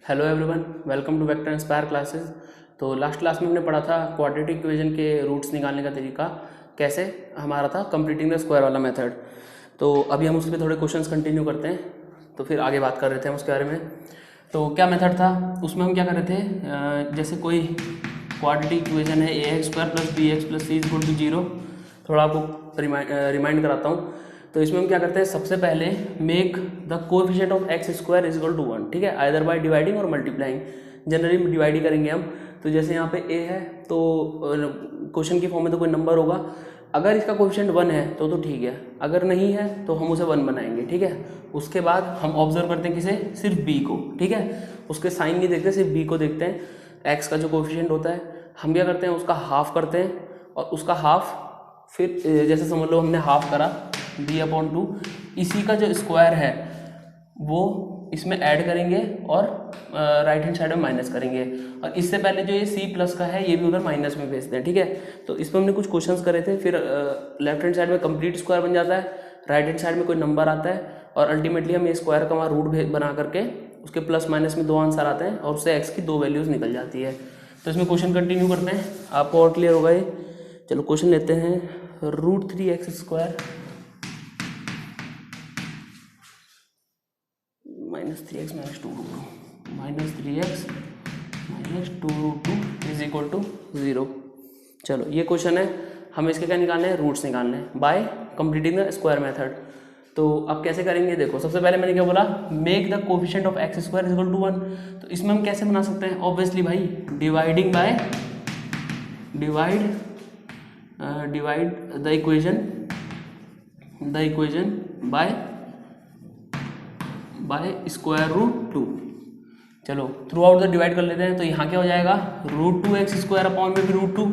Hello everyone, welcome to Vector Inspire classes. तो last class में हमने पढ़ा था क्वाड्रेटिक इक्वेशन के रूट्स निकालने का तरीका, कैसे हमारा था कंप्लीटिंग द स्क्वायर वाला मेथड। तो अभी हम उस पर थोड़े क्वेश्चंस कंटिन्यू करते हैं, तो फिर आगे बात कर रहे थे हम उसके बारे में। तो क्या मेथड था उसमें, हम क्या कर रहे थे, जैसे कोई क्वाड्रेटिक इक्वेशन है ax square plus B X plus C is equal to zero. थोड़ा आपको रिमाइंड कराता हूँ। तो इसमें हम क्या करते हैं, सबसे पहले make the coefficient of X square is equal to 1, ठीक है, आइदर बाय डिवाइडिंग और मल्टीप्लाइंग। जनरली डिवाइड ही करेंगे हम। तो जैसे यहाँ पे ए है तो क्वेश्चन की फॉर्म में तो कोई नंबर होगा, अगर इसका कोएफिशिएंट 1 है तो ठीक है, अगर नहीं है तो हम उसे 1 बनाएंगे, ठीक है। उसके बाद हम ऑब्जर्व करते हैं किसे, सिर्फ बी को, ठीक है। उसके साइन नहीं देखते, सिर्फ बी को देखते हैं। एक्स का जो कोएफिशिएंट होता है हम क्या करते हैं, उसका हाफ करते हैं, और उसका हाफ फिर जैसे समझ लो हमने हाफ करा b/2, इसी का जो स्क्वायर है वो इसमें ऐड करेंगे और राइट हैंड साइड में माइनस करेंगे। और इससे पहले जो ये c प्लस का है ये भी उधर माइनस में भेजते हैं, ठीक है। तो इस पर हमने कुछ क्वेश्चंस करे थे। फिर लेफ्ट हैंड साइड में कंप्लीट स्क्वायर बन जाता है, राइट हैंड साइड में कोई नंबर आता है, और अल्टीमेटली हम ये स्क्वायर का वहाँ रूट बना करके उसके प्लस माइनस में 2 आंसर आते हैं और उससे x की 2 वैल्यूज़ निकल जाती है। तो इसमें क्वेश्चन कंटिन्यू करते हैं, आपको और क्लियर होगा ये। चलो क्वेश्चन लेते हैं। √3x square -3x - 2√2 -3x - 2√2 is equal to 0। चलो ये क्वेश्चन है, हमें इसके क्या निकालने हैं, रूट्स निकालने हैं bye completing the square method. तो अब कैसे करेंगे, देखो सबसे पहले मैंने क्या बोला, make the coefficient of X square is equal to 1। तो इसमें हम कैसे बना सकते हैं, ऑब्वियसली भाई dividing by divide the equation bye √2। चलो थ्रू आउट द डिवाइड कर लेते हैं। तो यहाँ क्या हो जाएगा, √2x स्क्वायर अपॉन में भी √2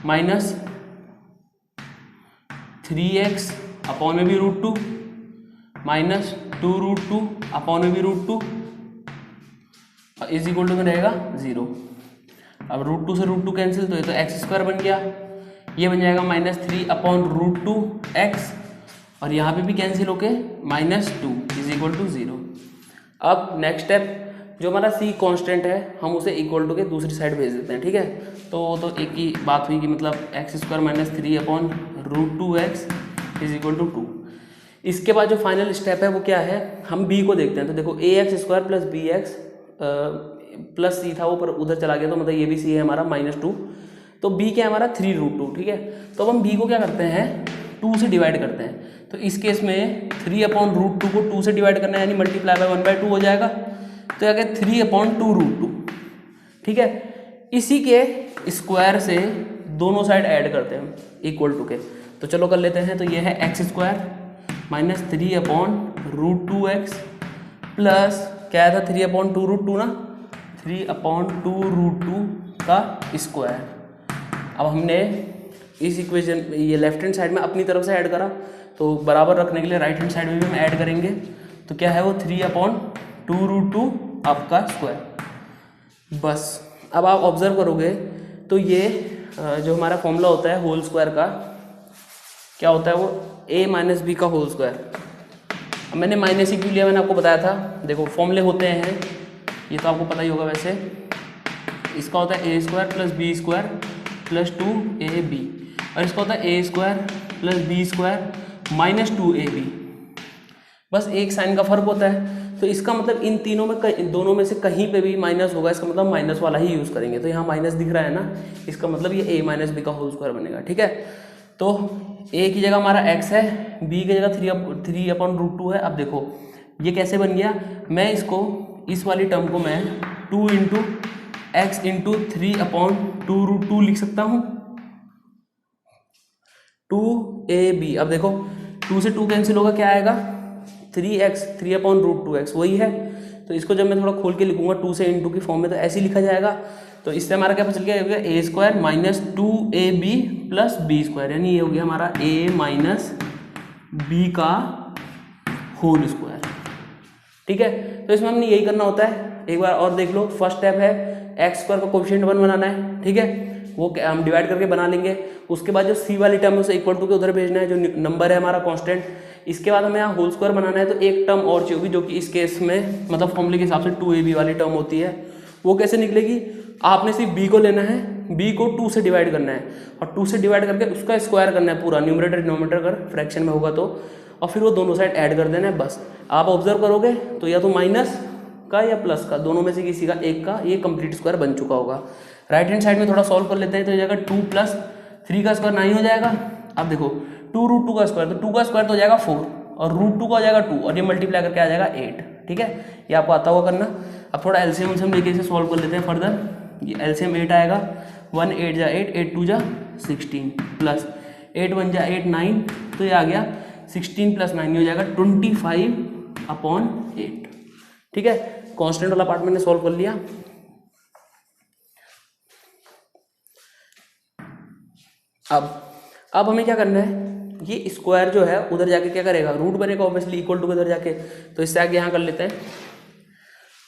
माइनस 3x अपॉन में भी √2 माइनस 2√2 अपॉन में भी √2 इज इक्वल टू में रहेगा 0। अब √2 से √2 कैंसिल, तो ये तो एक्स स्क्वायर बन गया, ये बन जाएगा -3 अपॉन √2x, और यहाँ पे भी कैंसिल होके -2 इज इक्वल टू 0। अब नेक्स्ट स्टेप, जो हमारा c कांस्टेंट है हम उसे इक्वल टू के दूसरी साइड भेज देते हैं, ठीक है। तो एक ही बात हुई कि मतलब X square -3 upon √2x is equal to 2। इसके बाद जो फाइनल स्टेप है वो क्या है, हम b को देखते हैं। तो देखो ax square plus B X plus c था वो पर उधर चला गया, तो मतलब ये भी c है हमारा -2। तो b क्या है हमारा 3√2, ठीक है। तो अब हम b को क्या करते हैं, 2 से डिवाइड करते हैं। तो इस केस में 3/√2 को 2 से डिवाइड करना है, यानी मल्टीप्लाई बाय 1/2 हो जाएगा। तो क्या 3/2√2, ठीक है। इसी के स्क्वायर से दोनों साइड ऐड करते हैं इक्वल टू के। तो चलो कर लेते हैं। तो ये है एक्स स्क्वायर -3/√2x प्लस क्या आया था 3/2√2 ना, 3/2√2 का स्क्वायर। अब हमने इस इक्वेशन ये लेफ्ट हैंड साइड में अपनी तरफ से ऐड करा, तो बराबर रखने के लिए राइट हैंड साइड में भी हम ऐड करेंगे। तो क्या है वो 3/2√2 आपका स्क्वायर। बस अब आप ऑब्जर्व करोगे तो ये जो हमारा फॉर्मूला होता है होल स्क्वायर का, क्या होता है वो a - b का होल स्क्वायर। अब मैंने माइनस ही क्यों लिया, मैंने आपको बताया था। देखो फॉर्मूले होते हैं, ये तो आपको पता ही होगा वैसे। इसका होता है a square plus B square plus 2ab, और इसका होता है a square plus B square minus 2ab। बस एक साइन का फर्क होता है। तो इसका मतलब इन तीनों में दोनों में से कहीं पे भी माइनस होगा, इसका मतलब माइनस वाला ही यूज़ करेंगे। तो यहाँ माइनस दिख रहा है ना, इसका मतलब ये a - b का होल स्क्वायर बनेगा, ठीक है। तो a की जगह हमारा x है, b की जगह 3/√2 है। अब देखो ये कैसे बन गया, मैं इसको इस वाली टर्म को मैं 2 × x × 3/2√2 लिख सकता हूँ, 2ab। अब देखो 2 से 2 कैंसिल होगा, क्या आएगा 3x 3/√2x वही है। तो इसको जब मैं थोड़ा खोल के लिखूंगा 2 से इंटू की फॉर्म में, तो ऐसे ही लिखा जाएगा। तो इससे हमारा क्या पता चल गया, a square minus 2ab plus b square, यानी ये हो गया हमारा a - b का होल स्क्वायर, ठीक है। तो इसमें हमने यही करना होता है। एक बार और देख लो, फर्स्ट स्टेप है एक्स स्क्वायर का कोएफिशिएंट 1 बनाना है, ठीक है। वो हम डिवाइड करके बना लेंगे। उसके बाद जो सी वाली टर्म है उसे इक्वल टू के उधर भेजना है, जो नंबर है हमारा कांस्टेंट, इसके बाद हमें यहाँ होल स्क्वायर बनाना है, तो एक टर्म और चाहिए होगी, जो कि इस केस में मतलब फॉर्मूले के हिसाब से 2ab वाली टर्म होती है। वो कैसे निकलेगी, आपने सिर्फ b को लेना है, b को 2 से डिवाइड करना है और 2 से डिवाइड करके उसका स्क्वायर करना है पूरा, न्यूमरेटर डिनोमिनेटर अगर फ्रैक्शन में होगा तो, और फिर वो दोनों साइड ऐड कर देना है बस। आप ऑब्जर्व करोगे तो या तो माइनस का या प्लस का, दोनों में से किसी का एक का ये कंप्लीट स्क्वायर बन चुका होगा। राइट हैंड साइड में थोड़ा सॉल्व कर लेते हैं, तो हो जाएगा 2 + 3 का स्क्वायर 9 हो जाएगा। अब देखो 2√2 का स्क्वायर, तो 2 का स्क्वायर तो हो जाएगा 4 और √2 का हो जाएगा 2 और ये मल्टीप्लाई करके आ जाएगा 8। ठीक है, ये आपको आता होगा करना। अब थोड़ा एलसीएम हम लेके इसे सॉल्व कर लेते हैं फर्दर। ये एलसीएम 8 आएगा, 1 8 जा 8, 8 2 जा 16 प्लस 8 1 जा 8 9, तो ये आ गया 16 + 9 हो जाएगा 25/8। ठीक है, कांस्टेंट वाला पार्ट मैंने सॉल्व कर लिया। अब हमें क्या करना है, ये स्क्वायर जो है उधर जाके क्या करेगा, रूट बनेगा ऑब्वियसली इक्वल टू उधर जाके, तो इससे आगे यहाँ कर लेते हैं।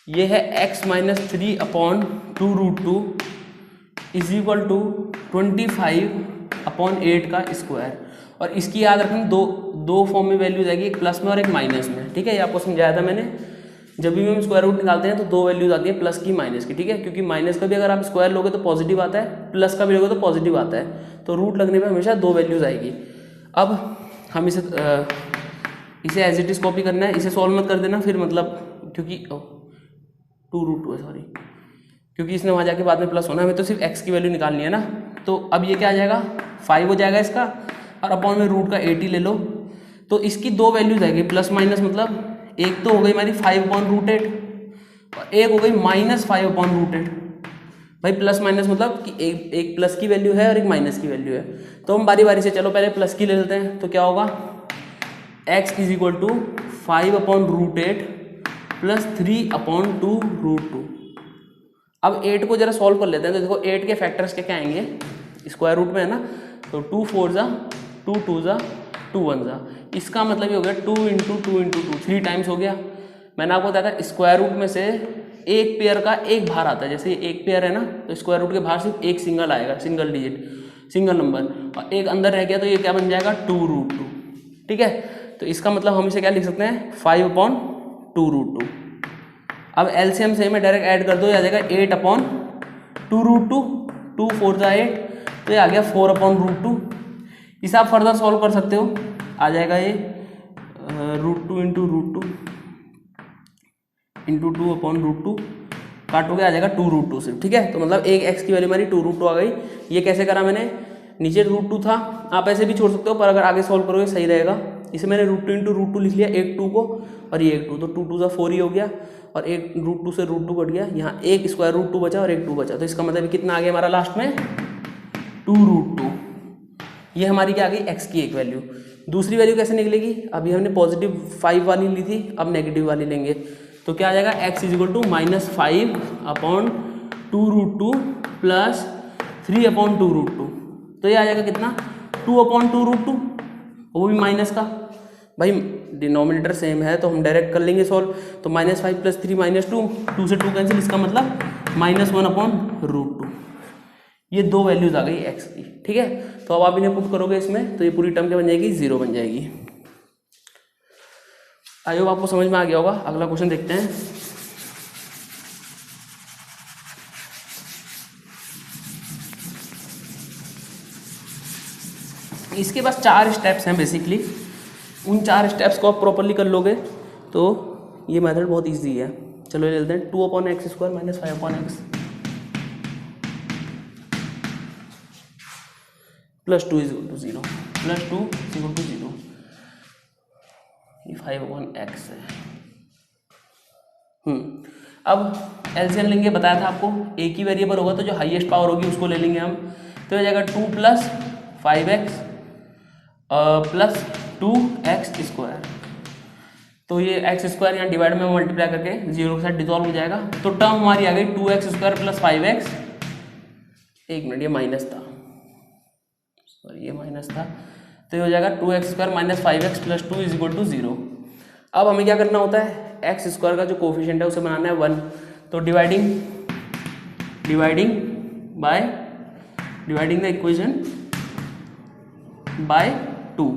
ये है x - 3/2√2 इज इक्वल टू 25/8 का स्क्वायर। और इसकी याद रखना दो फॉर्म में वैल्यू जाएगी, एक प्लस में और एक माइनस में। ठीक है, ये आपको समझाया था मैंने। जब भी हम स्क्वायर रूट निकालते हैं तो दो वैल्यूज आती है, प्लस की माइनस की। ठीक है, क्योंकि माइनस का भी अगर आप स्क्वायर लोगे तो पॉजिटिव आता है, प्लस का भी लोगे तो पॉजिटिव आता है, तो रूट लगने पे हमेशा दो वैल्यूज आएगी। अब हम इसे एज इट इज कॉपी करना है, इसे सॉल्व मत कर देना फिर, मतलब क्योंकि 2√2 है सॉरी, क्योंकि इसने वहाँ जाके बाद में प्लस होना है, हमें तो सिर्फ x की वैल्यू निकालनी है ना। तो अब ये क्या आ जाएगा, 5 हो जाएगा इसका, और अपॉन में रूट का 80 ले लो, तो इसकी दो वैल्यूज आएगी प्लस माइनस, मतलब एक तो हो गई हमारी 5/√8 और एक हो गई -5/√8। भाई प्लस माइनस मतलब कि एक प्लस की वैल्यू है और एक माइनस की वैल्यू है, तो हम बारी बारी से, चलो पहले प्लस की ले लेते हैं। तो क्या होगा, x = 5/√8 + 3/2√2। अब 8 को जरा सॉल्व कर लेते हैं, तो देखो 8 के फैक्टर्स क्या क्या आएंगे, स्क्वायर रूट में है ना, तो 2 4 जा 2 2 जा 2 1 जा, इसका मतलब ये हो गया 2 × 2 × 2 3 टाइम्स हो गया। मैंने आपको बताया था स्क्वायर रूट में से एक पेयर का एक बाहर आता है, जैसे एक पेयर है ना, तो स्क्वायर रूट के बाहर सिर्फ एक सिंगल आएगा, सिंगल डिजिट, सिंगल नंबर, और एक अंदर रह गया, तो ये क्या बन जाएगा 2√2। ठीक है, तो इसका मतलब हम इसे क्या लिख सकते हैं, 5/2√2। अब एलसीएम से मैं डायरेक्ट ऐड कर दो, आ जाएगा 8/2√2, 2 4 जा 8, तो ये आ गया 4/√2। इसे आप फर्दर सॉल्व कर सकते हो, आ जाएगा ये √2 × √2 × 2/√2, काटोगे आ जाएगा 2√2 सिर्फ। ठीक है, तो मतलब एक x की वैल्यू हमारी 2√2 आ गई। ये कैसे करा मैंने, नीचे √2 था, आप ऐसे भी छोड़ सकते हो, पर अगर आगे सॉल्व करोगे सही रहेगा। इसे मैंने √2 × √2 लिख लिया, एक 2 को और ये एक 2, तो 2 2 जा 4 ही हो गया, और एक √2 से √2 कट गया, यहाँ एक स्क्वायर √2 बचा और एक 2 बचा, तो इसका मतलब कितना आ गया हमारा लास्ट में 2√2। ये हमारी क्या आ गई, x की एक वैल्यू। दूसरी वैल्यू कैसे निकलेगी, अभी हमने +5 वाली ली थी, अब नेगेटिव वाली लेंगे, तो क्या आ जाएगा, x = -5/2√2 + 3/2√2, तो ये आ जाएगा कितना 2/2√2, वो भी माइनस का। भाई डिनोमिनेटर सेम है तो हम डायरेक्ट कर लेंगे सॉल्व, तो -5 + 3 -2, 2 से 2 कैंसिल, इसका मतलब -1/√2। ये दो वैल्यूज आ गई x की। ठीक है, तो अब आप इन्हें पुट करोगे इसमें, तो ये पूरी टर्म क्या बन जाएगी, 0 बन जाएगी। आई होप आपको समझ में आ गया होगा। अगला क्वेश्चन देखते हैं। इसके पास 4 स्टेप्स हैं बेसिकली, उन 4 स्टेप्स को आप प्रॉपरली कर लोगे तो ये मेथड बहुत इजी है। चलो ले लेते हैं, 2/x² - 5/x +2 = 0, +2 = 0, ये 5/x है। अब एलसीएम लेंगे, बताया था आपको, एक ही वेरिएबल होगा तो जो हाईएस्ट पावर होगी उसको ले लेंगे हम, तो हो जाएगा 2 + 5x + 2x²। तो ये x² यहाँ डिवाइड में मल्टीप्लाई करके 0 के साथ डिसॉल्व हो जाएगा, तो टर्म हमारी आ गई 2x² + 5x। एक मिनट, ये माइनस था, सॉरी ये माइनस था, तो ये हो जाएगा 2x² - 5x + 2 = 0। अब हमें क्या करना होता है, x² का जो कोफिशिएंट है उसे बनाना है 1, तो डिवाइडिंग द इक्वेशन बाय 2,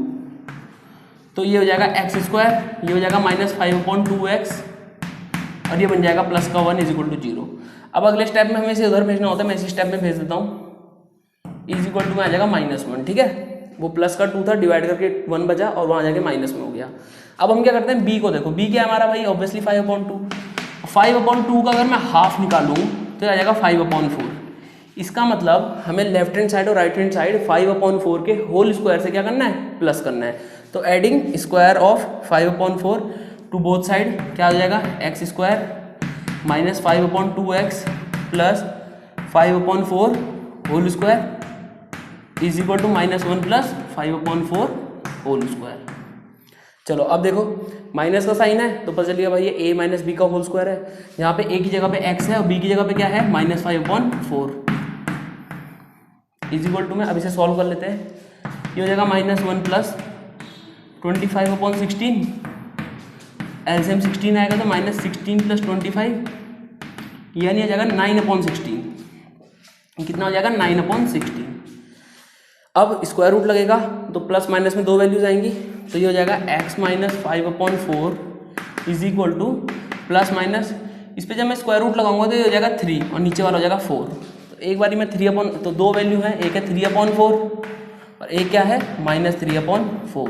तो ये हो जाएगा एक्स स्क्वायर, ये हो जाएगा -5/2x और ये बन जाएगा प्लस का 1 = 0। अब अगले स्टेप में हमें इसे उधर भेजना होता है, मैं इसी स्टेप में भेज देता हूँ। = में आ जाएगा -1, ठीक है। वो प्लस का 2 था, डिवाइड करके 1 बचा और वहाँ जाके माइनस में हो गया। अब हम क्या करते हैं, बी को देखो, बी क्या है हमारा भाई, ऑब्वियसली 5/2। 5/2 का अगर मैं हाफ निकालूँ तो आ जाएगा 5/4। इसका मतलब हमें लेफ्ट हैंड साइड और राइट हैंड साइड 5/4 के होल स्क्वायर से क्या करना है, प्लस करना है। तो adding square of 5/4 to both side क्या हो जाएगा, X square minus 5/2x plus 5/4 whole square is equal to -1 plus 5/4 whole square. चलो अब देखो, माइनस का साइन है तो पता चलिए भाई ये a माइनस बी का होल स्क्वायर है। यहाँ पे a की जगह पे x है और b की जगह पे क्या है, -5/4 इज इक्वल टू में। अब इसे सॉल्व कर लेते हैं। ये हो जाएगा -1 प्लस 25/16, एलसीएम 16 आएगा तो -16 प्लस 25 यानी आ जाएगा 9/16। कितना हो जाएगा, 9/16। अब स्क्वायर रूट लगेगा तो प्लस माइनस में 2 वैल्यूज आएंगी, तो ये हो जाएगा x minus 5/4 is equal to plus minus, इस पर जब मैं स्क्वायर रूट लगाऊंगा तो ये हो जाएगा 3 और नीचे वाला हो जाएगा 4। तो एक बारी में 3 तो 2 वैल्यू है, एक है 3/4 और एक क्या है -3/4।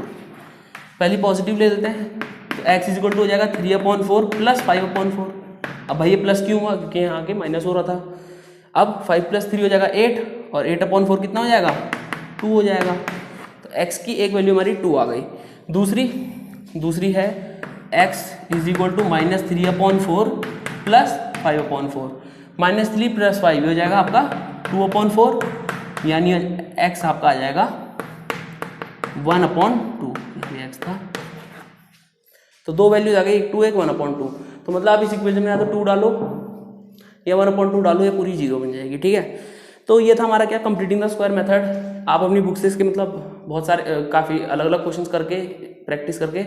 पहली पॉजिटिव ले लेते हैं तो x इज इक्वल टू हो जाएगा 3/4 प्लस 5/4। अब भाई ये प्लस क्यों हुआ, क्योंकि यहाँ आके माइनस हो रहा था। अब 5 + 3 हो जाएगा 8 और 8/4 कितना हो जाएगा, 2 हो जाएगा। तो x की एक वैल्यू हमारी 2 आ गई। दूसरी है x is equal to -3/4 plus 5/4, -3 + 5 हो जाएगा आपका 2/4 यानी x आपका आ जाएगा 1/2। ये x था तो 2 वैल्यूज आ गई, 2 1 1/2। तो मतलब आप इस इक्वेशन में या तो 2 डालो या 1/2 डालो, ये पूरी 0 बन जाएगी, ठीक है। तो ये था हमारा क्या, कंप्लीटिंग द स्क्वायर मेथड। आप अपनी बुक से इसके मतलब बहुत सारे काफ़ी अलग अलग क्वेश्चंस करके प्रैक्टिस करके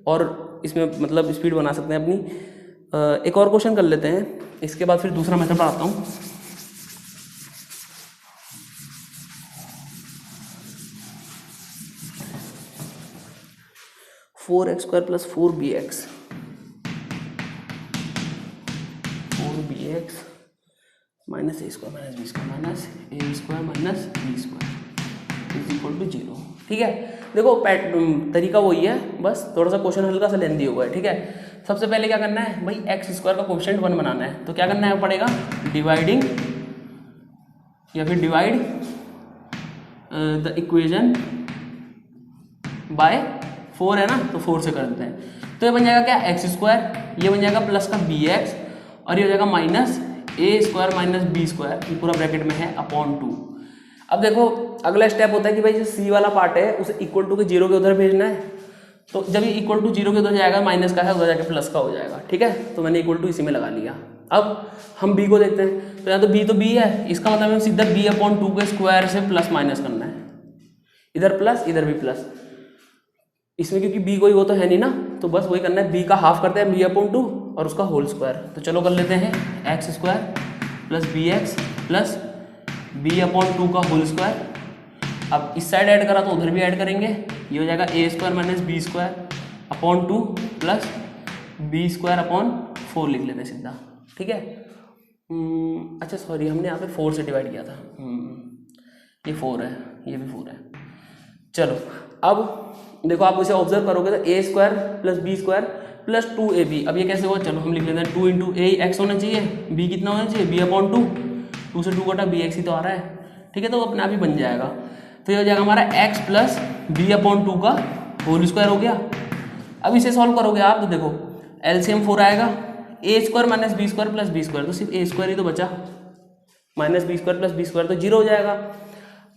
और इसमें मतलब स्पीड बना सकते हैं अपनी। एक और क्वेश्चन कर लेते हैं, इसके बाद फिर दूसरा मेथड पढ़ाता हूँ। Four X square plus 4bx minus a square minus b square minus a square minus b square is equal to 0, ठीक है। देखो तरीका वही है, बस थोड़ा सा क्वेश्चन हल्का सा लेंदी हुआ है, ठीक है। सबसे पहले क्या करना है भाई, एक्स स्क्वायर का कोएफिशिएंट 1 बनाना है। तो क्या करना है पड़ेगा, डिवाइडिंग या फिर डिवाइड द इक्वेशन बाय 4 है ना, तो 4 से कर देते हैं। तो ये बन जाएगा क्या, एक्स स्क्वायर, ये बन जाएगा प्लस का bx और ये हो जाएगा minus a square minus b square, ये पूरा ब्रैकेट में है /2। अब देखो अगला स्टेप होता है कि भाई जो c वाला पार्ट है उसे इक्वल टू के 0 के उधर भेजना है। तो जब ये इक्वल टू 0 के उधर जाएगा, माइनस का है उधर जाके प्लस का हो जाएगा, ठीक है। तो मैंने इक्वल टू इसी में लगा लिया। अब हम b को देखते हैं, तो यहाँ तो b है, इसका मतलब हमें सीधा b/2 के स्क्वायर से प्लस माइनस करना है, इधर प्लस इधर भी प्लस। इसमें क्योंकि b कोई वो तो है नहीं ना, तो बस वही करना है, b का हाफ करते हैं b/2 और उसका होल स्क्वायर। तो चलो कर लेते हैं, x square plus bx plus b/2 का होल स्क्वायर। अब इस साइड ऐड करा तो उधर भी ऐड करेंगे, ये हो जाएगा a square minus b square /2 plus b square /4 लिख लेते हैं सीधा, ठीक है। अच्छा सॉरी, हमने यहाँ पे 4 से डिवाइड किया था, ये 4 है, ये भी 4 है। चलो अब देखो आप इसे ऑब्जर्व करोगे तो a square plus b square plus 2ab। अब ये कैसे हुआ, चलो हम लिख लेते हैं 2 इंटू a x होना चाहिए, b कितना होना चाहिए b/2, 2 से 2 कटा bx ही तो आ रहा है, ठीक है। तो अपने आप ही बन जाएगा। तो ये हो जाएगा हमारा x प्लस b/2 का होल स्क्वायर हो गया। अब इसे सॉल्व करोगे आप तो देखो एलसीएम 4 आएगा, a square minus b square plus b square, तो सिर्फ a स्क्वायर ही तो बचा, minus b square plus b square तो 0 हो जाएगा।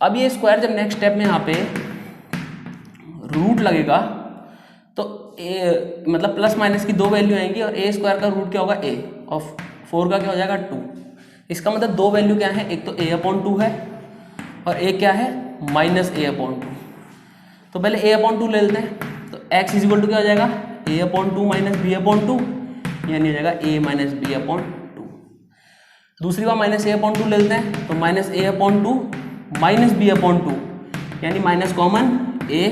अब ये स्क्वायर जब नेक्स्ट स्टेप में यहाँ पे रूट लगेगा तो a मतलब प्लस माइनस की 2 वैल्यू आएंगी और a स्क्वायर का रूट क्या होगा a और 4 का क्या हो जाएगा 2। इसका मतलब 2 वैल्यू क्या है, एक तो a/2 है और एक क्या है -a/2। तो पहले a/2 ले लेते हैं, तो x इज इक्वल टू क्या हो जाएगा a/2 माइनस b/2 यानी हो जाएगा a माइनस b/2। दूसरी बार -a/2 ले लेते हैं, तो -a/2 माइनस b/2 यानी minus common a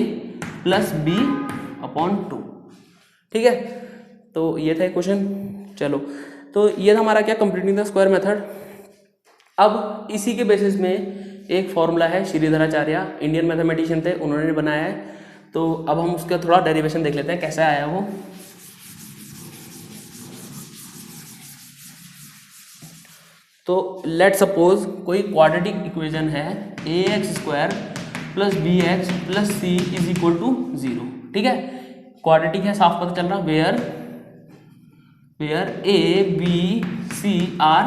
plus b/2। Upon 2। ठीक है, तो ये था क्वेश्चन। चलो, तो ये था हमारा क्या, कंप्लीटिंग द स्क्वायर मेथड। अब इसी के बेसिस में एक फॉर्मूला है, श्रीधराचार्य इंडियन मैथमेटिशियन थे, उन्होंने बनाया है। तो अब हम उसका थोड़ा डेरिवेशन देख लेते हैं कैसे आया वो। तो लेट सपोज कोई क्वाड्रेटिक इक्वेशन है ax² plus bx plus c is equal to 0। ठीक है, क्वाड्रेटिक है, साफ पता चल रहा, where a b c are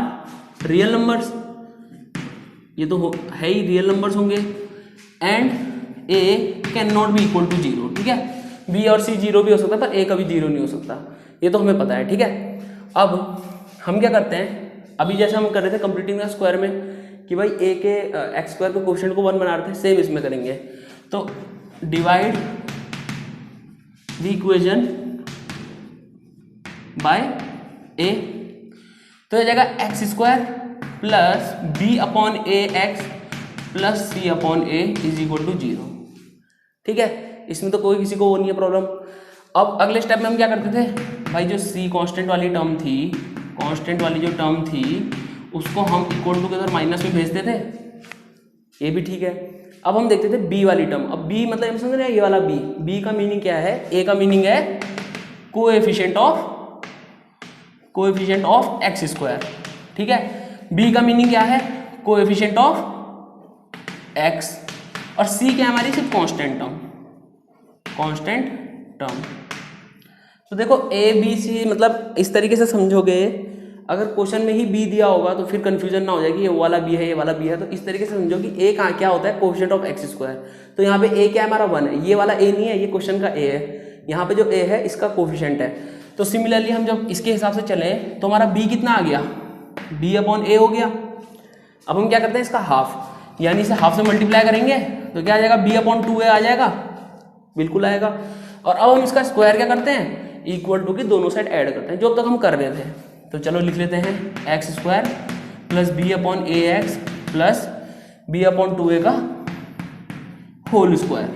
real numbers, ये तो है ही रियल नंबर्स होंगे, and a can not be equal to 0। ठीक है, b और c 0 भी हो सकता है पर a कभी 0 नहीं हो सकता, ये तो हमें पता है। ठीक है, अब हम क्या करते हैं, अभी जैसे हम कर रहे थे कंप्लीटिंग द स्क्वायर में कि भाई a के x² के कोएफिशिएंट को 1 बना रहे थे, सेम इसमें करेंगे। तो divide the equation by a, तो ये जाएगा x² plus b upon A x plus c upon A is equal to 0। ठीक है, इसमें तो कोई किसी को वो नहीं है प्रॉब्लम। अब अगले स्टेप में हम क्या करते थे, भाई जो c कांस्टेंट वाली टर्म थी, कांस्टेंट वाली जो टर्म थी उसको हम इक्वल टू के इधर माइनस में भेजते थे, ये भी ठीक है। अब हम देखते थे b वाली टर्म। अब b मतलब समझ रहे हैं, ये वाला b का मीनिंग क्या है, a का मीनिंग है कोएफिशिएंट ऑफ x²। ठीक है, b का मीनिंग क्या है, कोएफिशिएंट ऑफ x, और c क्या है हमारी, सिर्फ कांस्टेंट टर्म। तो देखो a b c मतलब इस तरीके से समझोगे, अगर क्वेश्चन में ही b दिया होगा तो फिर कंफ्यूजन ना हो जाएगी, ये वाला b है ये वाला b है। तो इस तरीके से समझो कि a कहाँ क्या होता है, कोएफिशिएंट ऑफ x²। तो यहाँ पे a क्या है हमारा 1 है, ये वाला a नहीं है, ये क्वेश्चन का a है, यहाँ पे जो a है इसका कोएफिशिएंट है। तो सिमिलरली हम जब इसके हिसाब से चले तो हमारा b कितना आ गया, b अपॉन a हो गया। अब हम क्या करते हैं, इसका हाफ, यानी इसे हाफ से मल्टीप्लाई करेंगे तो क्या आ जाएगा, b अपॉन 2a आ जाएगा, बिल्कुल आएगा। और अब हम इसका स्क्वायर क्या करते हैं, इक्वल टू की दोनों साइड ऐड करते हैं, जो अब तक हम कर रहे थे। तो चलो लिख लेते हैं x² प्लस b अपॉन ए x plus b upon 2a का होल स्क्वायर,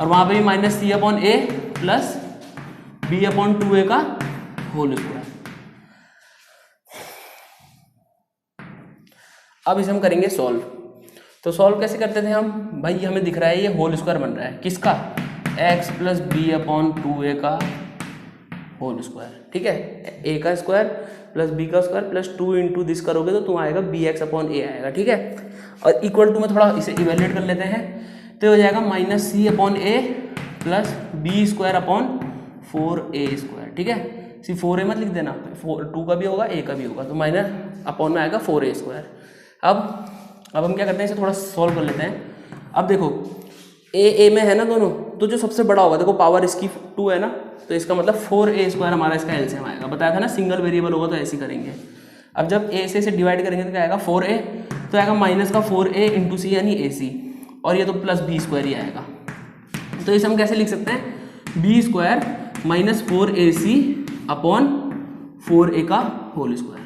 और वहाँ पे भी minus c upon a plus b upon 2a का होल स्क्वायर। अब इसे हम करेंगे सॉल्व। तो सॉल्व कैसे करते थे हम, भाई हमें दिख रहा है ये होल स्क्वायर बन रहा है, किसका, x plus B upon 2a का होल स्क्वायर। ठीक है, a का स्क्वायर प्लस b का स्क्वायर प्लस 2 इंटू दिस करोगे तो तुम आएगा bx अपॉन a आएगा। ठीक है, और इक्वल टू में थोड़ा इसे इवेल्युएट कर लेते हैं, तो हो जाएगा minus c upon a plus b² upon 4a²। ठीक है, सिर्फ 4a मत लिख देना, 2 का भी होगा a का भी होगा, तो माइनस अपॉन में आएगा 4a²। अब हम क्या करते हैं, इसे थोड़ा सॉल्व कर लेते हैं। अब देखो a में है ना दोनों, तो जो सबसे बड़ा होगा, देखो पावर इसकी 2 है ना, तो इसका मतलब 4a² हमारा इसका एलसीएम आएगा। बताया था ना सिंगल वेरिएबल होगा तो ऐसे ही करेंगे। अब जब a से इसे डिवाइड करेंगे तो क्या आएगा, 4a, तो आएगा माइनस का 4a इंटू सी यानी ac, और ये तो प्लस b² ही आएगा। तो इसे हम कैसे लिख सकते हैं, b² minus 4ac upon 4a का होल स्क्वायर।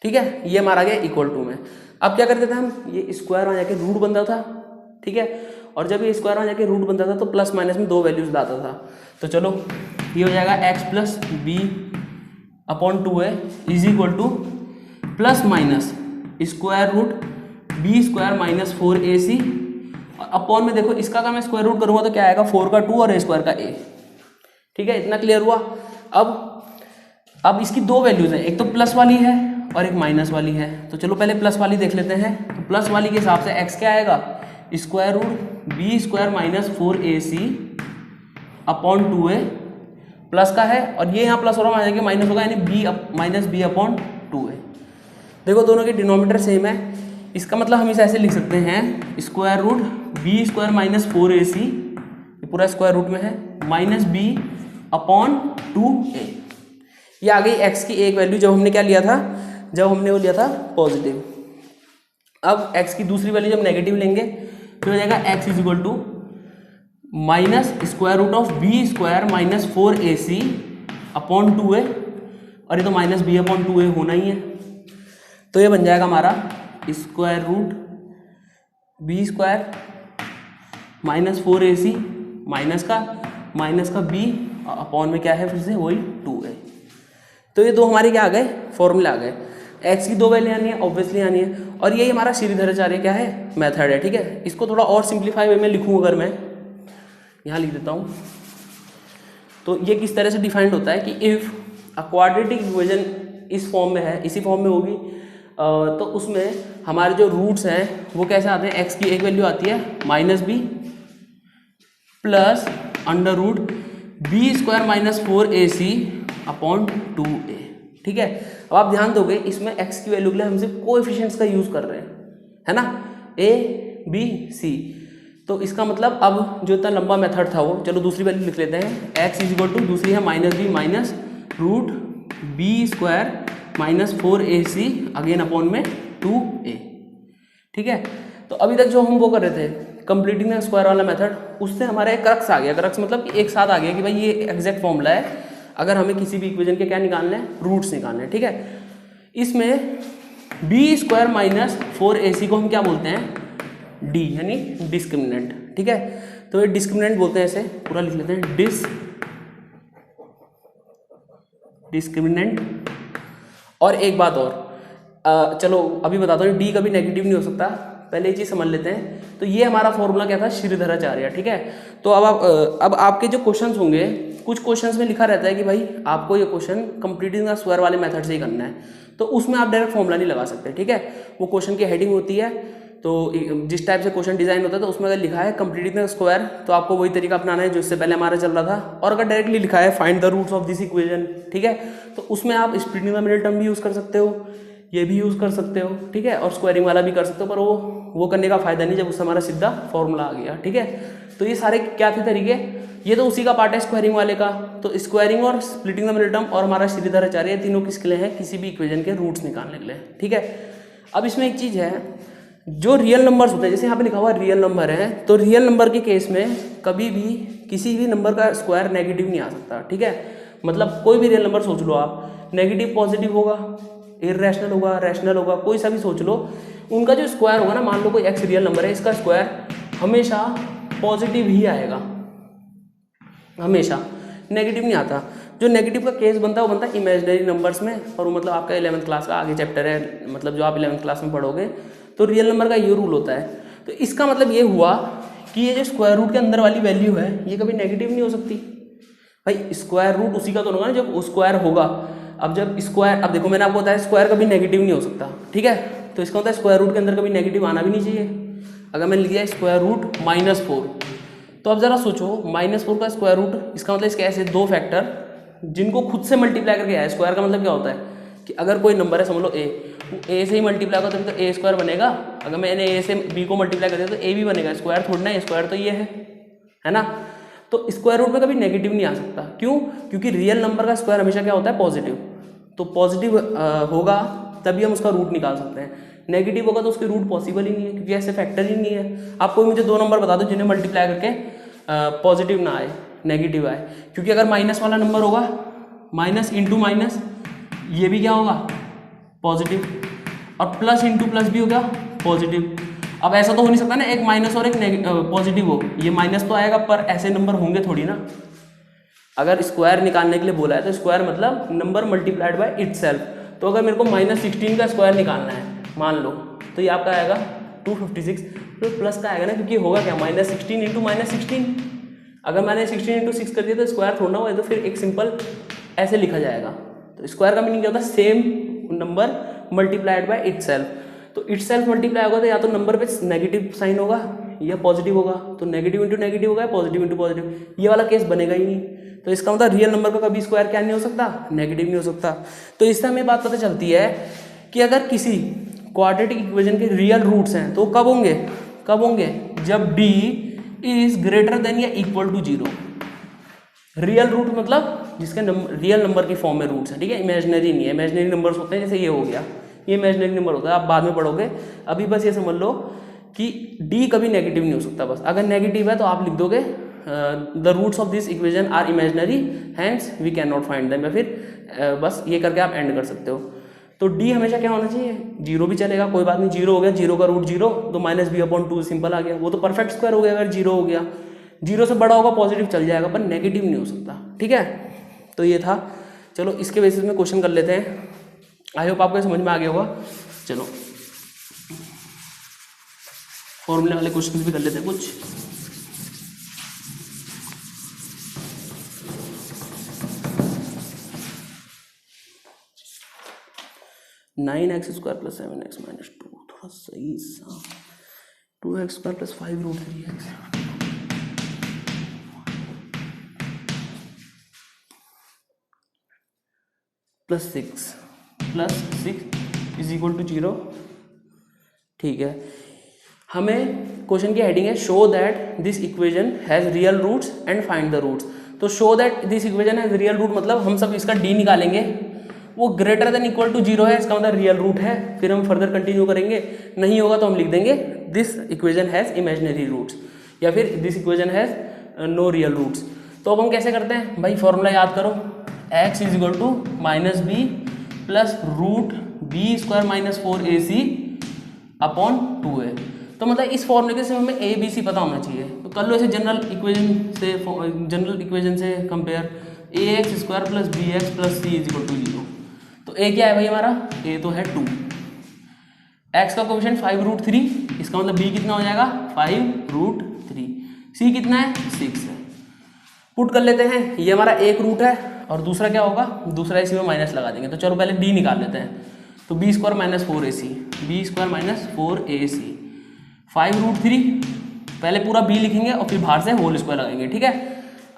ठीक है, ये हमारा गया इक्वल टू में। अब क्या करते थे हम, ये स्क्वायर वहाँ जाके रूट बनता था। ठीक है, और जब ये स्क्वायर वहाँ जाके रूट बनता था तो प्लस माइनस में 2 वैल्यूज लाता था। तो चलो ये हो जाएगा x plus B upon 2a is equal to plus minus square root b² minus 4ac, और अपॉन में देखो इसका का मैं स्क्वायर रूट करूँगा तो क्या आएगा, 4 का 2 और a² का a। ठीक है, इतना क्लियर हुआ। अब इसकी 2 वैल्यूज हैं, एक तो प्लस वाली है और एक माइनस वाली है। तो चलो पहले प्लस वाली देख लेते हैं। तो प्लस वाली के हिसाब से x क्या आएगा, square root b² minus 4ac upon 2a plus का है, और ये यहाँ प्लस हो रहा है, जाएगा माइनस होगा, यानी b minus b upon 2a। देखो दोनों के डिनोमिनेटर सेम है, इसका मतलब हम इसे ऐसे लिख सकते हैं, square root b² minus 4ac, ये पूरा स्क्वायर रूट में है, माइनस b अपॉन 2a। ये आ गई x की एक वैल्यू, जब हमने क्या लिया था, जब हमने वो लिया था पॉजिटिव। अब x की दूसरी वैल्यू जब नेगेटिव लेंगे तो हो जाएगा x is equal to minus square root of b² minus 4ac upon 2a, और ये तो माइनस b अपॉन 2a होना ही है। तो ये बन जाएगा हमारा square root b² minus 4ac minus का माइनस का b अपॉन में क्या है फिर से वही 2a। तो ये दो हमारे क्या आ गए, फॉर्मूला आ गए। x की दो वैल्यू आनी है, ऑब्वियसली आनी है, और यही हमारा श्रीधराचार्य क्या है, मेथड है। ठीक है, इसको थोड़ा और सिंप्लीफाई वे में लिखूँ अगर मैं यहाँ लिख देता हूँ, तो ये किस तरह से डिफाइंड होता है कि इफ़ अ क्वाड्रेटिक इक्वेशन इस फॉर्म में है, इसी फॉर्म में होगी, तो उसमें हमारे जो रूट्स हैं वो कैसे आते हैं, x की एक वैल्यू आती है -b plus under root b² minus 4ac upon 2a। ठीक है, अब आप ध्यान दोगे इसमें x की वैल्यू के लिए हम सिर्फ कोएफिशिएंट्स का यूज़ कर रहे हैं, है ना, a b c। तो इसका मतलब अब जो इतना लंबा मेथड था वो, चलो दूसरी वैल्यू लिख लेते हैं, x इज इक्वल टू दूसरी है -b minus root b² minus 4ac again upon में 2a। ठीक है, तो अभी तक जो हम वो कर रहे थे कंप्लीटिंग द स्क्वायर वाला मेथड, उससे हमारा एक क्रक्स आ गया। क्रक्स मतलब कि एक साथ आ गया कि भाई ये एग्जैक्ट फॉर्मूला है अगर हमें किसी भी इक्वेशन के क्या निकालने हैं, रूट्स निकालने हैं। ठीक है, इसमें b² माइनस 4ac को हम क्या बोलते हैं, d यानी डिस्क्रिमिनेंट। ठीक है, तो ये डिस्क्रिमिनेंट बोलते हैं, ऐसे पूरा लिख लेते हैं, डिस्क्रिमिनेंट। और एक बात और, चलो अभी बताता हूँ, डी कभी नेगेटिव नहीं हो सकता, पहले ये चीज़ समझ लेते हैं। तो ये हमारा फॉर्मूला क्या था, श्रीधराचार्य। ठीक है, तो अब आपके जो क्वेश्चंस होंगे, कुछ क्वेश्चंस में लिखा रहता है कि भाई आपको ये क्वेश्चन कंप्लीटिंग द स्क्वायर वाले मेथड से ही करना है, तो उसमें आप डायरेक्ट फॉर्मूला नहीं लगा सकते। ठीक है, वो क्वेश्चन की हेडिंग होती है, तो जिस टाइप से क्वेश्चन डिजाइन होता है तो उसमें अगर लिखा है कंप्लीटिंग द स्क्वायर, तो आपको वही तरीका अपनाना है जो इससे पहले हमारा चल रहा था। और अगर डायरेक्टली लिखा है find the roots of this equation, ठीक है, तो उसमें आप स्प्लिटिंग द मिडिल टर्म भी यूज़ कर सकते हो, ये भी यूज़ कर सकते हो। ठीक है, और स्क्वायरिंग वाला भी कर सकते हो, पर वो करने का फायदा नहीं जब उससे हमारा सीधा फॉर्मूला आ गया। ठीक है, तो ये सारे क्या थे तरीके, ये तो उसी का पार्ट है स्क्वायरिंग वाले का। तो स्क्वायरिंग और स्प्लिटिंग द मिडिल टर्म और हमारा श्रीधराचार्य, तीनों किसके लिए हैं, किसी भी इक्वेशन के रूट्स निकालने के लिए। ठीक है, अब इसमें एक चीज़ है, जो रियल नंबर्स होते हैं, जैसे यहाँ पे लिखा हुआ रियल नंबर है, तो रियल नंबर के केस में कभी भी किसी भी नंबर का स्क्वायर नेगेटिव नहीं आ सकता। ठीक है, मतलब कोई भी रियल नंबर सोच लो आप, नेगेटिव पॉजिटिव होगा, इर्रेशनल होगा, रैशनल होगा, कोई सा भी सोच लो, उनका जो स्क्वायर होगा ना, मान लो कोई एक्स रियल नंबर है, इसका स्क्वायर हमेशा पॉजिटिव ही आएगा, हमेशा नेगेटिव नहीं आता। जो नेगेटिव का केस बनता है वो बनता है इमेजिनरी नंबर्स में, और वो मतलब आपका 11th क्लास का आगे चैप्टर है, मतलब जो आप 11th क्लास में पढ़ोगे, तो रियल नंबर का ये रूल होता है। तो इसका मतलब ये हुआ कि ये जो स्क्वायर रूट के अंदर वाली वैल्यू है ये कभी नेगेटिव नहीं हो सकती। भाई स्क्वायर रूट उसी का तो होगा ना जब स्क्वायर होगा। अब जब स्क्वायर, अब देखो मैंने आपको बताया स्क्वायर कभी नेगेटिव नहीं हो सकता। ठीक है, तो इसका मतलब स्क्वायर रूट के अंदर कभी नेगेटिव आना भी नहीं चाहिए। अगर मैंने लिख दिया स्क्वायर रूट -4, तो अब जरा सोचो -4 का स्क्वायर रूट, इसका मतलब इसके ऐसे दो फैक्टर जिनको खुद से मल्टीप्लाई करके आया। स्क्वायर का मतलब क्या होता है कि अगर कोई नंबर है, समझ लो ए से ही मल्टीप्लाई होगा तभी तो ए स्क्वायर बनेगा। अगर मैंने ए से बी को मल्टीप्लाई कर दिया तो ए भी बनेगा, स्क्वायर थोड़ी ना, स्क्वायर तो ये है ना। तो स्क्वायर रूट में कभी नेगेटिव नहीं आ सकता। क्यों? क्योंकि रियल नंबर का स्क्वायर हमेशा क्या होता है, पॉजिटिव। तो पॉजिटिव होगा तभी हम उसका रूट निकाल सकते हैं, नेगेटिव होगा तो उसके रूट पॉसिबल ही नहीं है, क्योंकि ऐसे फैक्टर ही नहीं है। आप कोई मुझे दो नंबर बता दो जिन्हें मल्टीप्लाई करके पॉजिटिव ना आए, नेगेटिव आए। क्योंकि अगर माइनस वाला नंबर होगा, माइनस इंटू माइनस, ये भी क्या होगा, पॉजिटिव, और प्लस इंटू प्लस भी हो गया पॉजिटिव। अब ऐसा तो हो नहीं सकता ना एक माइनस और एक पॉजिटिव हो, ये माइनस तो आएगा पर ऐसे नंबर होंगे थोड़ी ना। अगर स्क्वायर निकालने के लिए बोला है तो स्क्वायर मतलब नंबर मल्टीप्लाइड बाय इटसेल्फ। तो अगर मेरे को -16 का स्क्वायर निकालना है मान लो, तो ये आपका आएगा 256, तो प्लस का आएगा ना, क्योंकि होगा क्या, -16 इंटू -16। अगर मैंने 16 इंटू 6 कर दिया तो स्क्वायर थोड़ा ना हुआ, तो फिर एक सिंपल ऐसे लिखा जाएगा। तो स्क्वायर का मीनिंग क्या होता है, same number multiplied by itself. तो इटसेल्फ मल्टीप्लाई होगा तो या तो नंबर पे नेगेटिव साइन होगा या पॉजिटिव होगा, तो नेगेटिव इंटू नेगेटिव होगा, पॉजिटिव इंटू पॉजिटिव, ये वाला केस बनेगा ही नहीं। तो इसका मतलब रियल नंबर का कभी स्क्वायर क्या नहीं हो सकता, नेगेटिव नहीं हो सकता। तो इससे हमें बात पता चलती है कि अगर किसी क्वाड्रेटिक इक्वेशन के रियल रूट्स हैं तो कब होंगे, जब d इज ग्रेटर देन या इक्वल टू 0। रियल रूट मतलब जिसके रियल नंबर की फॉर्म में रूट्स हैं, ठीक है, इमेजिनरी नहीं है। इमेजिनरी नंबर्स होते हैं, जैसे ये हो गया, ये इमेजिनरी नंबर होता है, आप बाद में पढ़ोगे। अभी बस ये समझ लो कि d कभी नेगेटिव नहीं हो सकता। बस अगर नेगेटिव है तो आप लिख दोगे the roots of this equation are imaginary hence we can not find them, या फिर बस ये करके आप एंड कर सकते हो। तो d हमेशा क्या होना चाहिए, 0 भी चलेगा, कोई बात नहीं, 0 हो गया, 0 का रूट 0 तो -b/2 सिंपल आ गया, वो तो परफेक्ट स्क्वायर हो गया अगर 0 हो गया। जीरो से बड़ा होगा पॉजिटिव चल जाएगा पर नेगेटिव नहीं हो सकता, ठीक है। तो ये था, चलो इसके बेसिस में क्वेश्चन कर लेते हैं। आई होप आपको समझ में आ गया होगा। चलो फॉर्मूले वाले क्वेश्चन भी कर लेते हैं कुछ। Nine x square plus 7x minus 2, थोड़ा सही सा 2x square plus 5 root 3x plus 6 is equal to 0, ठीक है। हमें क्वेश्चन की हेडिंग है show that this equation has real roots and find the roots. तो show that this equation has real root मतलब हम सब इसका डी निकालेंगे, वो ग्रेटर देन इक्वल टू 0 है, इसका मतलब रियल रूट है। फिर हम फर्दर कंटिन्यू करेंगे, नहीं होगा तो हम लिख देंगे this equation has imaginary roots या फिर this equation has no real roots. तो अब हम कैसे करते हैं भाई, फॉर्मूला याद करो, x is equal to minus B plus root B square minus 4ac upon 2a। तो मतलब इस फॉर्मूले से हमें ए बी सी पता होना चाहिए। तो कर लो ऐसे जनरल इक्वेशन से compare, A X square plus B X plus C is equal to 0। तो ए क्या है भाई हमारा, ए तो है 2, एक्स का कोएफिशिएंट 5 रूट 3, इसका मतलब बी कितना हो जाएगा 5 रूट 3, सी कितना है 6 है। पुट कर लेते हैं, ये हमारा एक रूट है और दूसरा क्या होगा, दूसरा इसी में माइनस लगा देंगे। तो चलो पहले डी निकाल लेते हैं। तो B square minus 4ac, B square minus 4ac 5 root 3, पहले पूरा बी लिखेंगे और फिर बाहर से होल स्क्वायर लगाएंगे, ठीक है।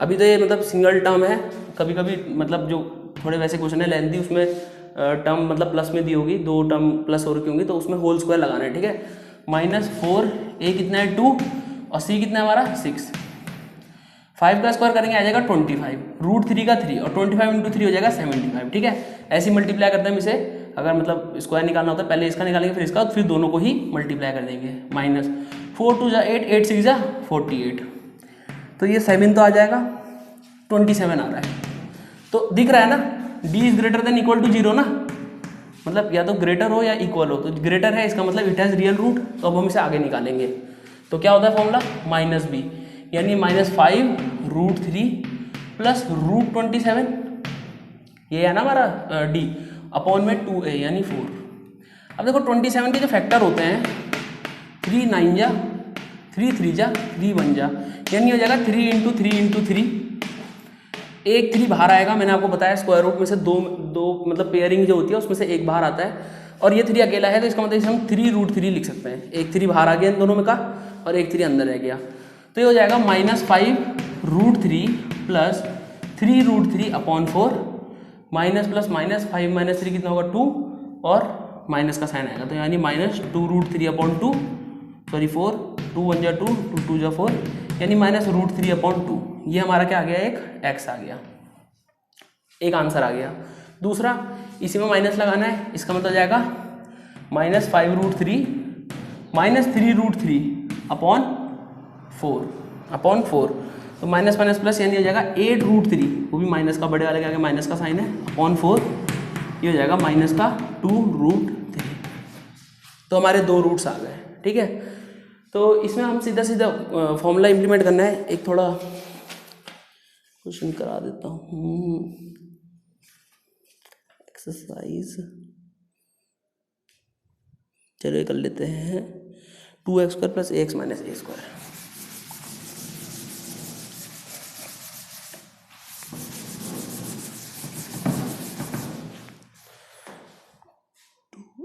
अभी तो ये मतलब सिंगल टर्म है, कभी कभी मतलब जो थोड़े वैसे क्वेश्चन है लेंथी उसमें टर्म मतलब प्लस में दी होगी, 2 टर्म प्लस हो रखी होंगी तो उसमें होल स्क्वायर लगाना है, ठीक है। माइनस 4, ए कितना है 2 और सी कितना है हमारा 6, 5 का स्क्वायर करेंगे आ जाएगा 25, रूट 3 का 3 और 25 इंटू 3 हो जाएगा 75, ठीक है। ऐसे मल्टीप्लाई करते हैं इसे, अगर मतलब स्क्वायर निकालना होता है पहले इसका निकालेंगे फिर इसका, फिर दोनों को ही मल्टीप्लाई कर देंगे। माइनस 4 2 जा 8, 8 6 जा 48, तो ये 7 तो आ जाएगा, 27 आ रहा है। तो दिख रहा है ना, d is greater than equal to 0 ना, मतलब या तो ग्रेटर हो या इक्वल हो। तो ग्रेटर है इसका मतलब इट हैज़ रियल रूट, तो अब हम इसे आगे निकालेंगे। तो क्या होता है फॉर्मूला, माइनस बी यानी माइनस 5 रूट 3 प्लस रूट 27, ये है ना हमारा d अपॉन में 2a यानी 4। अब देखो 27 के जो फैक्टर होते हैं 3 9 जा 3 3 जा 3 1 जा, यानी हो जाएगा 3 इंटू 3 इंटू 3, एक 3 बाहर आएगा, मैंने आपको बताया स्क्वायर रूट में से दो मतलब पेयरिंग जो होती है उसमें से एक बाहर आता है, और ये 3 अकेला है तो इसका मतलब इसे हम 3 रूट 3 लिख सकते हैं। एक 3 बाहर आ गया इन दोनों में का और एक 3 अंदर रह गया, तो ये हो जाएगा minus 5 root 3 plus 3 root 3 upon 4, minus plus minus 5 minus 3 कितना होगा 2 और माइनस का साइन आएगा, तो यानी माइनस 2 रूट 3 अपॉन 2 सॉरी 4, 2 1 जा 2 2 2 जा 4 यानी माइनस रूट 3 अपॉन 2। ये हमारा क्या आ गया, एक एक्स आ गया, एक आंसर आ गया। दूसरा इसी में माइनस लगाना है, इसका मतलब जाएगा minus 5 root 3 minus 3 root 3 upon 4, तो माइनस माइनस प्लस यानी हो जाएगा 8 रूट 3, वो भी माइनस का, बड़े वाले के आगे माइनस का साइन है, अपॉन 4, ये हो जाएगा माइनस का 2 रूट 3। तो हमारे 2 रूट्स आ गए, ठीक है। तो इसमें हम सीधा सीधा फॉर्मूला इम्प्लीमेंट करना है। एक थोड़ा क्वेश्चन करा देता हूँ, एक्सरसाइज चलिए कर लेते हैं। 2x square plus ax minus a square,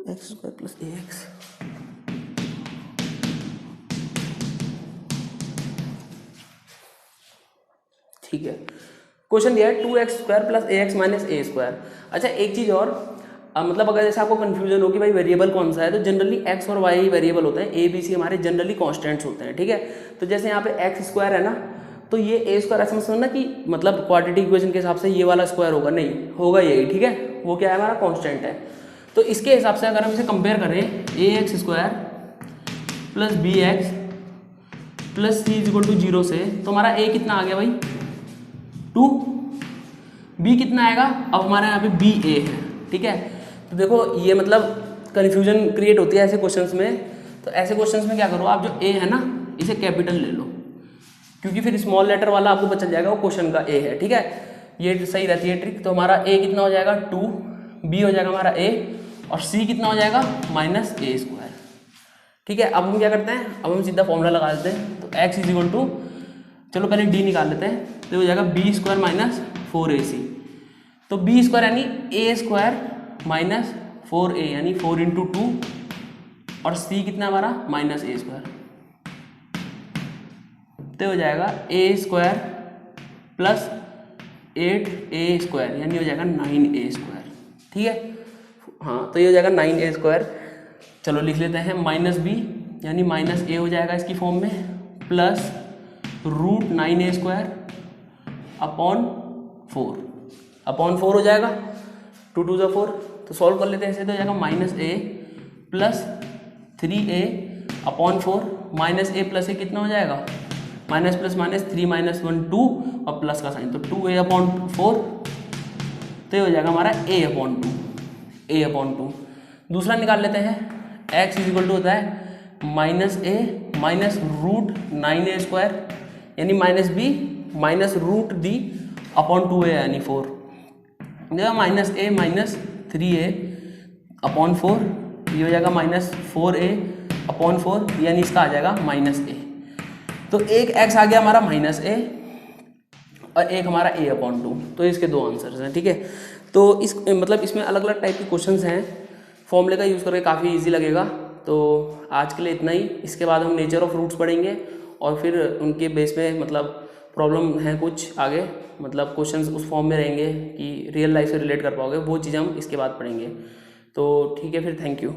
x square plus ax ठीक है। क्वेश्चन दिया है 2x square plus ax minus a square. अच्छा एक चीज़ और, मतलब अगर जैसे आपको कंफ्यूजन हो कि भाई वेरिएबल कौन सा है, तो जनरली x और y वेरिएबल होते हैं, a b c हमारे जनरली कांस्टेंट्स होते हैं, ठीक है। तो जैसे यहाँ पे x स्क्वायर है ना, तो ये a स्क्वायर ऐसा मत समझना कि मतलब क्वाड्रेटिक इक्वेशन के हिसाब से ये वाला स्क्वायर होगा, नहीं होगा यही, ठीक है। वो क्या है हमारा कांस्टेंट है। तो इसके हिसाब से अगर हम इसे कंपेयर करें ax square plus B X plus C is equal to 0 से, तो हमारा a कितना आ गया भाई 2, b कितना आएगा, अब हमारे यहाँ पे बी ए है, ठीक है। तो देखो ये मतलब कन्फ्यूजन क्रिएट होती है ऐसे क्वेश्चंस में। तो ऐसे क्वेश्चंस में क्या करो आप, जो a है ना इसे कैपिटल ले लो, क्योंकि फिर स्मॉल लेटर वाला आपको पता चल जाएगा वो क्वेश्चन का ए है, ठीक है। ये सही रहती है ट्रिक। तो हमारा ए कितना हो जाएगा 2, बी हो जाएगा हमारा ए, और सी कितना हो जाएगा -a², ठीक है। अब हम क्या करते हैं, अब हम सीधा फॉर्मूला लगा देते हैं। तो x = चलो पहले d निकाल लेते हैं, तो हो जाएगा b² - 4ac। तो b² यानी a² - 4a यानी 4 × 2, और c कितना हमारा -a², तो हो जाएगा a² + 8a² यानी हो जाएगा 9a², ठीक है। हाँ, तो ये हो जाएगा 9a²। चलो लिख लेते हैं -b यानी -a हो जाएगा इसकी फॉर्म में, प्लस √9a² अपॉन 4 हो जाएगा, 2 × 2 = 4। तो सॉल्व कर लेते हैं ऐसे, तो हो जाएगा -a + 3a upon 4, -a + a कितना हो जाएगा, माइनस प्लस माइनस 3 - 1 2 और प्लस का साइन, तो 2a/4, तो ये हो जाएगा हमारा a/2। दूसरा निकाल लेते हैं, x = होता है -a -√9a² यानी -b -√d अपॉन 2a यानी 4, -a -3a/4, ये हो जाएगा -4a/4 यानी इसका आ जाएगा -a। तो एक x आ गया हमारा -a और एक हमारा a/2, तो इसके दो आंसर्स हैं, ठीक है। तो इस मतलब इसमें अलग अलग टाइप के क्वेश्चंस हैं, फॉर्मूले का यूज़ करके काफ़ी इजी लगेगा। तो आज के लिए इतना ही। इसके बाद हम नेचर ऑफ रूट्स पढ़ेंगे और फिर उनके बेस पे मतलब प्रॉब्लम है कुछ आगे, मतलब क्वेश्चंस उस फॉर्म में रहेंगे कि रियल लाइफ से रिलेट कर पाओगे, वो चीज़ हम इसके बाद पढ़ेंगे। तो ठीक है, फिर थैंक यू।